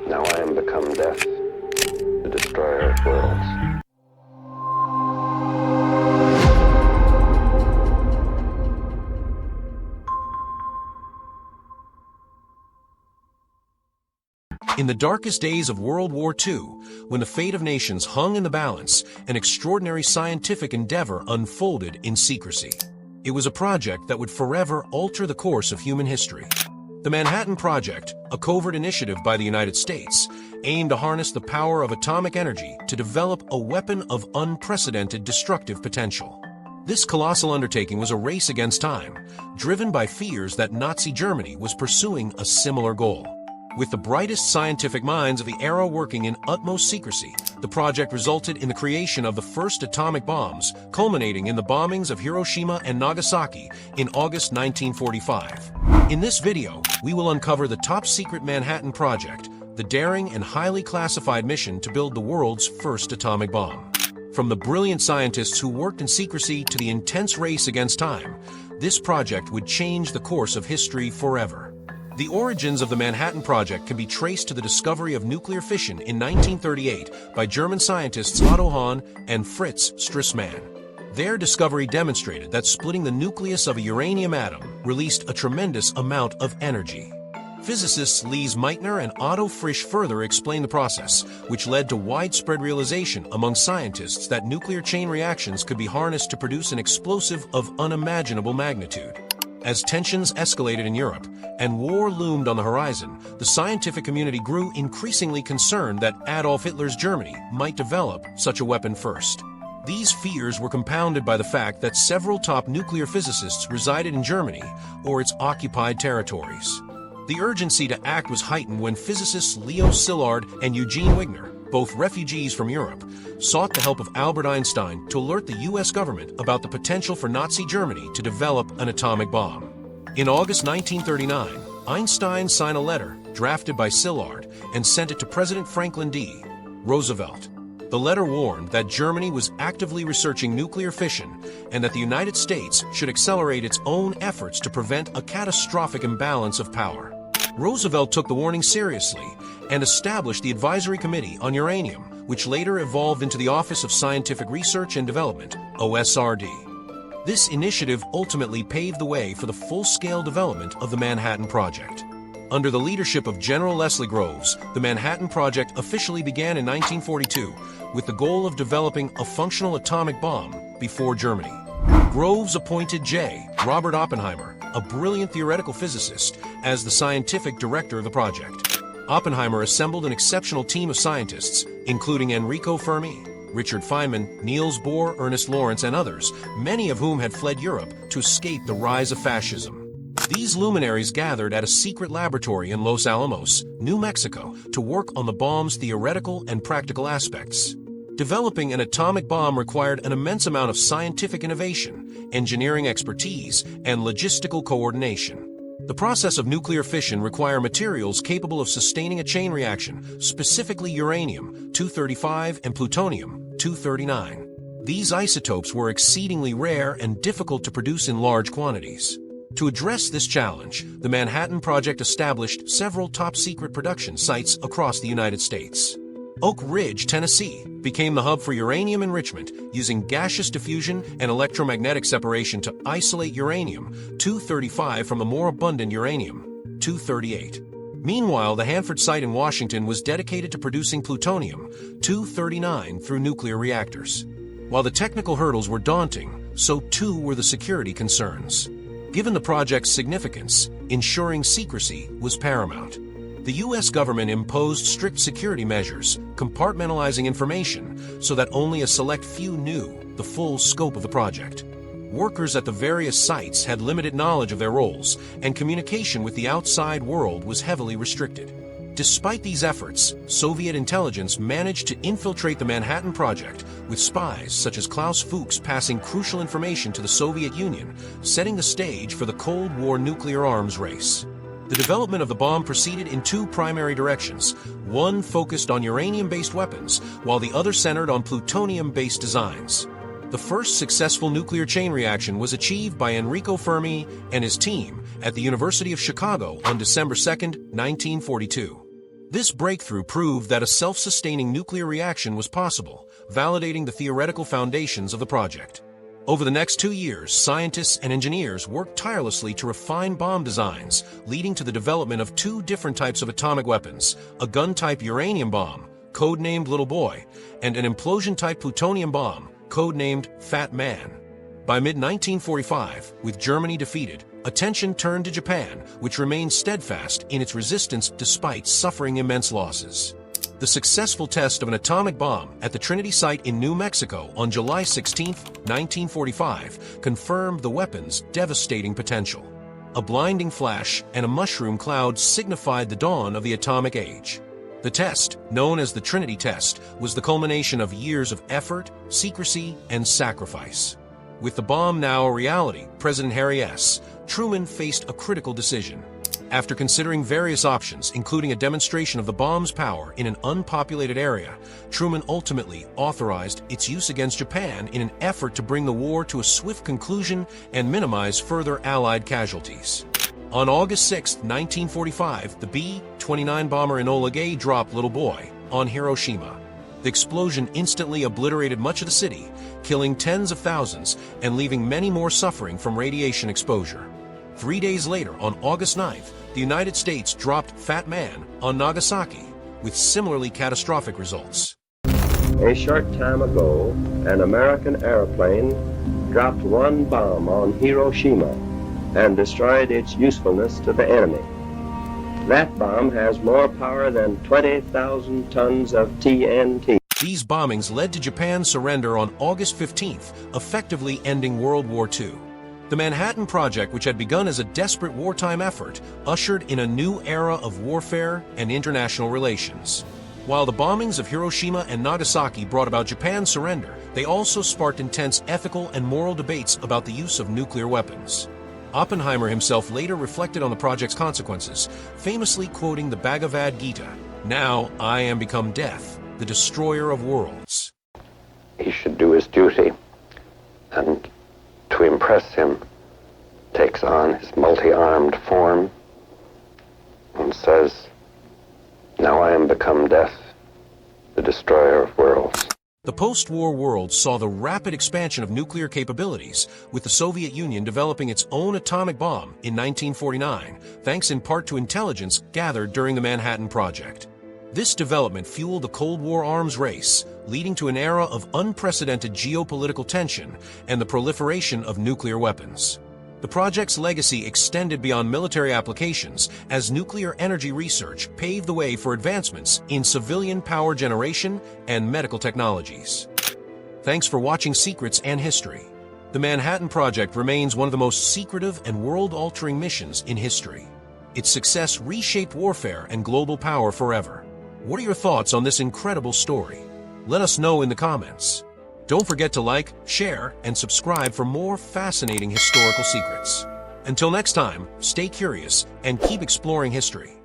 Now I am become death, the destroyer of worlds. In the darkest days of World War II, when the fate of nations hung in the balance, an extraordinary scientific endeavor unfolded in secrecy. It was a project that would forever alter the course of human history. The Manhattan Project, a covert initiative by the United States, aimed to harness the power of atomic energy to develop a weapon of unprecedented destructive potential. This colossal undertaking was a race against time, driven by fears that Nazi Germany was pursuing a similar goal. With the brightest scientific minds of the era working in utmost secrecy, the project resulted in the creation of the first atomic bombs, culminating in the bombings of Hiroshima and Nagasaki in August 1945. In this video, we will uncover the top-secret Manhattan Project, the daring and highly classified mission to build the world's first atomic bomb. From the brilliant scientists who worked in secrecy to the intense race against time, this project would change the course of history forever. The origins of the Manhattan Project can be traced to the discovery of nuclear fission in 1938 by German scientists Otto Hahn and Fritz Strassmann. Their discovery demonstrated that splitting the nucleus of a uranium atom released a tremendous amount of energy. Physicists Lise Meitner and Otto Frisch further explained the process, which led to widespread realization among scientists that nuclear chain reactions could be harnessed to produce an explosive of unimaginable magnitude. As tensions escalated in Europe and war loomed on the horizon, the scientific community grew increasingly concerned that Adolf Hitler's Germany might develop such a weapon first. These fears were compounded by the fact that several top nuclear physicists resided in Germany or its occupied territories. The urgency to act was heightened when physicists Leo Szilard and Eugene Wigner, both refugees from Europe, sought the help of Albert Einstein to alert the U.S. government about the potential for Nazi Germany to develop an atomic bomb. In August 1939, Einstein signed a letter drafted by Szilard and sent it to President Franklin D. Roosevelt. The letter warned that Germany was actively researching nuclear fission and that the United States should accelerate its own efforts to prevent a catastrophic imbalance of power. Roosevelt took the warning seriously and established the Advisory Committee on Uranium, which later evolved into the Office of Scientific Research and Development, OSRD. This initiative ultimately paved the way for the full-scale development of the Manhattan Project. Under the leadership of General Leslie Groves, the Manhattan Project officially began in 1942 with the goal of developing a functional atomic bomb before Germany. Groves appointed J. Robert Oppenheimer, a brilliant theoretical physicist, as the scientific director of the project. Oppenheimer assembled an exceptional team of scientists, including Enrico Fermi, Richard Feynman, Niels Bohr, Ernest Lawrence, and others, many of whom had fled Europe to escape the rise of fascism. These luminaries gathered at a secret laboratory in Los Alamos, New Mexico, to work on the bomb's theoretical and practical aspects. Developing an atomic bomb required an immense amount of scientific innovation, engineering expertise, and logistical coordination. The process of nuclear fission requires materials capable of sustaining a chain reaction, specifically uranium-235 and plutonium-239. These isotopes were exceedingly rare and difficult to produce in large quantities. To address this challenge, the Manhattan Project established several top-secret production sites across the United States. Oak Ridge, Tennessee, became the hub for uranium enrichment using gaseous diffusion and electromagnetic separation to isolate uranium-235 from the more abundant uranium-238. Meanwhile, the Hanford site in Washington was dedicated to producing plutonium-239 through nuclear reactors. While the technical hurdles were daunting, so too were the security concerns. Given the project's significance, ensuring secrecy was paramount. The U.S. government imposed strict security measures, compartmentalizing information so that only a select few knew the full scope of the project. Workers at the various sites had limited knowledge of their roles, and communication with the outside world was heavily restricted. Despite these efforts, Soviet intelligence managed to infiltrate the Manhattan Project, with spies such as Klaus Fuchs passing crucial information to the Soviet Union, setting the stage for the Cold War nuclear arms race. The development of the bomb proceeded in two primary directions. One focused on uranium-based weapons, while the other centered on plutonium-based designs. The first successful nuclear chain reaction was achieved by Enrico Fermi and his team at the University of Chicago on December 2, 1942. This breakthrough proved that a self-sustaining nuclear reaction was possible, validating the theoretical foundations of the project. Over the next 2 years, scientists and engineers worked tirelessly to refine bomb designs, leading to the development of 2 different types of atomic weapons: a gun-type uranium bomb, codenamed Little Boy, and an implosion-type plutonium bomb, codenamed Fat Man. By mid-1945, with Germany defeated, attention turned to Japan, which remained steadfast in its resistance despite suffering immense losses. The successful test of an atomic bomb at the Trinity site in New Mexico on July 16, 1945, confirmed the weapon's devastating potential. A blinding flash and a mushroom cloud signified the dawn of the atomic age. The test, known as the Trinity test, was the culmination of years of effort, secrecy, and sacrifice. With the bomb now a reality, President Harry S. Truman faced a critical decision. After considering various options, including a demonstration of the bomb's power in an unpopulated area, Truman ultimately authorized its use against Japan in an effort to bring the war to a swift conclusion and minimize further Allied casualties. On August 6, 1945, the B-29 bomber Enola Gay dropped Little Boy on Hiroshima. The explosion instantly obliterated much of the city, killing tens of thousands and leaving many more suffering from radiation exposure. 3 days later, on August 9th, the United States dropped Fat Man on Nagasaki, with similarly catastrophic results. A short time ago, an American airplane dropped 1 bomb on Hiroshima and destroyed its usefulness to the enemy. That bomb has more power than 20,000 tons of TNT. These bombings led to Japan's surrender on August 15th, effectively ending World War II. The Manhattan Project, which had begun as a desperate wartime effort, ushered in a new era of warfare and international relations. While the bombings of Hiroshima and Nagasaki brought about Japan's surrender, they also sparked intense ethical and moral debates about the use of nuclear weapons. Oppenheimer himself later reflected on the project's consequences, famously quoting the Bhagavad Gita, "Now I am become death, the destroyer of worlds." He should do his duty, and to impress him, takes on his multi-armed form and says, "Now I am become death, the destroyer of worlds." The post-war world saw the rapid expansion of nuclear capabilities, with the Soviet Union developing its own atomic bomb in 1949, thanks in part to intelligence gathered during the Manhattan Project. This development fueled the Cold War arms race, leading to an era of unprecedented geopolitical tension and the proliferation of nuclear weapons. The project's legacy extended beyond military applications, as nuclear energy research paved the way for advancements in civilian power generation and medical technologies. Thanks for watching Secrets and History. The Manhattan Project remains one of the most secretive and world-altering missions in history. Its success reshaped warfare and global power forever. What are your thoughts on this incredible story? Let us know in the comments. Don't forget to like, share, and subscribe for more fascinating historical secrets. Until next time, stay curious and keep exploring history.